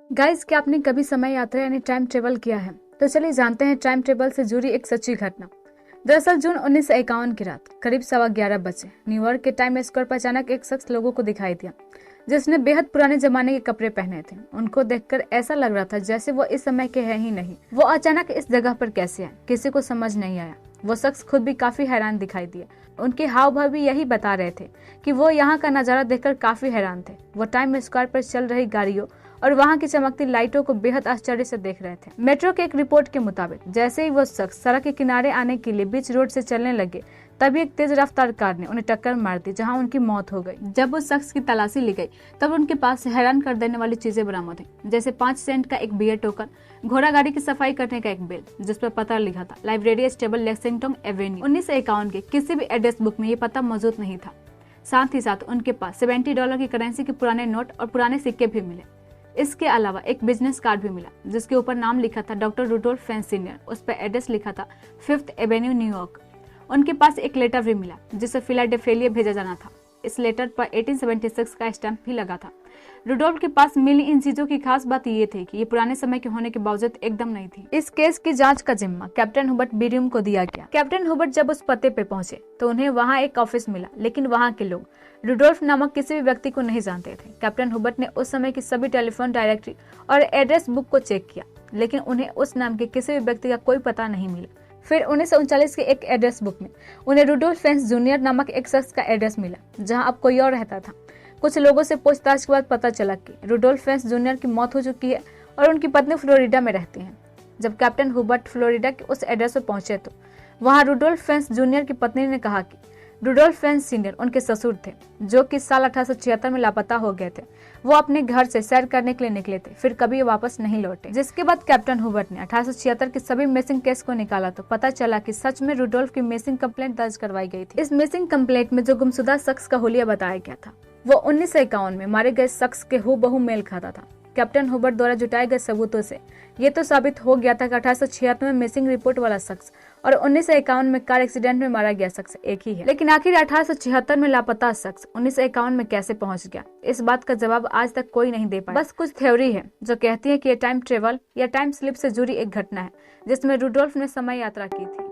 Guys, क्या आपने कभी समय यात्रा यानी टाइम ट्रेवल किया है? तो चलिए जानते हैं टाइम ट्रेवल से जुड़ी एक सच्ची घटना। दरअसल जून 1951 की रात करीब 11:15 बजे न्यूयॉर्क के टाइम स्क्वायर पर अचानक एक शख्स लोगों को दिखाई दिया, जिसने बेहद पुराने जमाने के कपड़े पहने थे। उनको देखकर ऐसा लग रहा था जैसे वो इस समय के हैं ही नहीं। वो अचानक इस जगह पर कैसे आए, किसी को समझ नहीं आया। वो शख्स खुद भी काफी हैरान दिखाई दिए। उनके हाव भाव भी यही बता रहे थे कि वो यहाँ का नजारा देखकर काफी हैरान थे। वो टाइम स्क्वायर पर चल रही गाड़ियों और वहां की चमकती लाइटों को बेहद आश्चर्य से देख रहे थे। मेट्रो के एक रिपोर्ट के मुताबिक जैसे ही वो शख्स सड़क के किनारे आने के लिए बीच रोड से चलने लगे, तभी एक तेज रफ्तार कार ने उन्हें टक्कर मार दी, जहां उनकी मौत हो गई। जब उस शख्स की तलाशी ली गई तब उनके पास हैरान कर देने वाली चीजें बरामद हुई, जैसे 5 सेंट का एक बियर टोकन, घोड़ा गाड़ी की सफाई करने का एक बिल, जिस पर पता लिखा था लाइब्रेरी स्टेबल लेक्सिंगटन एवेन्यू। 1951 के किसी भी एड्रेस बुक में ये पता मौजूद नहीं था। साथ ही साथ उनके पास $70 की करेंसी के पुराने नोट और पुराने सिक्के भी मिले। इसके अलावा एक बिजनेस कार्ड भी मिला, जिसके ऊपर नाम लिखा था डॉक्टर रुडोल्फ फेंस सीनियर। उस पर एड्रेस लिखा था 5th एवेन्यू, न्यूयॉर्क। उनके पास एक लेटर भी मिला, जिसे फिलाडेल्फिया भेजा जाना था। इस लेटर पर 1876 का स्टैंप भी लगा था। रुडोल्फ के पास मिली इन चीजों की खास बात ये थी कि ये पुराने समय के होने के बावजूद एकदम नहीं थी। इस केस की जांच का जिम्मा कैप्टन हुबर्ट बीरियम को दिया गया। कैप्टन हुबर्ट जब उस पते पे पहुंचे तो उन्हें वहां एक ऑफिस मिला, लेकिन वहां के लोग रुडोल्फ नामक किसी भी व्यक्ति को नहीं जानते थे। कैप्टन हुबर्ट ने उस समय की सभी टेलीफोन डायरेक्टरी और एड्रेस बुक को चेक किया, लेकिन उन्हें उस नाम के किसी भी व्यक्ति का कोई पता नहीं मिला। फिर 1939 के एक एड्रेस बुक में उन्हें रुडोल्फ फेंस जूनियर नामक एक शख्स का एड्रेस मिला, जहां अब कोई और रहता था। कुछ लोगों से पूछताछ के बाद पता चला कि रुडोल्फ फेंस जूनियर की मौत हो चुकी है और उनकी पत्नी फ्लोरिडा में रहती हैं। जब कैप्टन हुबर्ट फ्लोरिडा के उस एड्रेस पर पहुंचे तो वहां रुडोल्फ फेंस जूनियर की पत्नी ने कहा कि रुडोल्फ फेंस सीनियर उनके ससुर थे, जो कि साल 1876 में लापता हो गए थे। वो अपने घर से सैर करने के लिए निकले थे, फिर कभी वापस नहीं लौटे। जिसके बाद कैप्टन हुबर्ट ने 1876 के सभी मिसिंग केस को निकाला तो पता चला कि सच में रुडोल्फ की मिसिंग कंप्लेंट दर्ज करवाई गई थी। इस मिसिंग कंप्लेंट में जो गुमशुदा शख्स का हुलिया बताया गया था, वो 1951 में मारे गए शख्स के हूबहू मेल खाता था। कैप्टन हुबर्ट द्वारा जुटाए गए सबूतों से ये तो साबित हो गया था कि 1876 में मिसिंग रिपोर्ट वाला शख्स और 1951 में कार एक्सीडेंट में मारा गया शख्स एक ही है। लेकिन आखिर 1876 में लापता शख्स 1951 में कैसे पहुंच गया, इस बात का जवाब आज तक कोई नहीं दे पाया। बस कुछ थ्योरी है जो कहती है कि ये टाइम ट्रेवल या टाइम स्लिप से जुड़ी एक घटना है, जिसमें रुडोल्फ ने समय यात्रा की थी।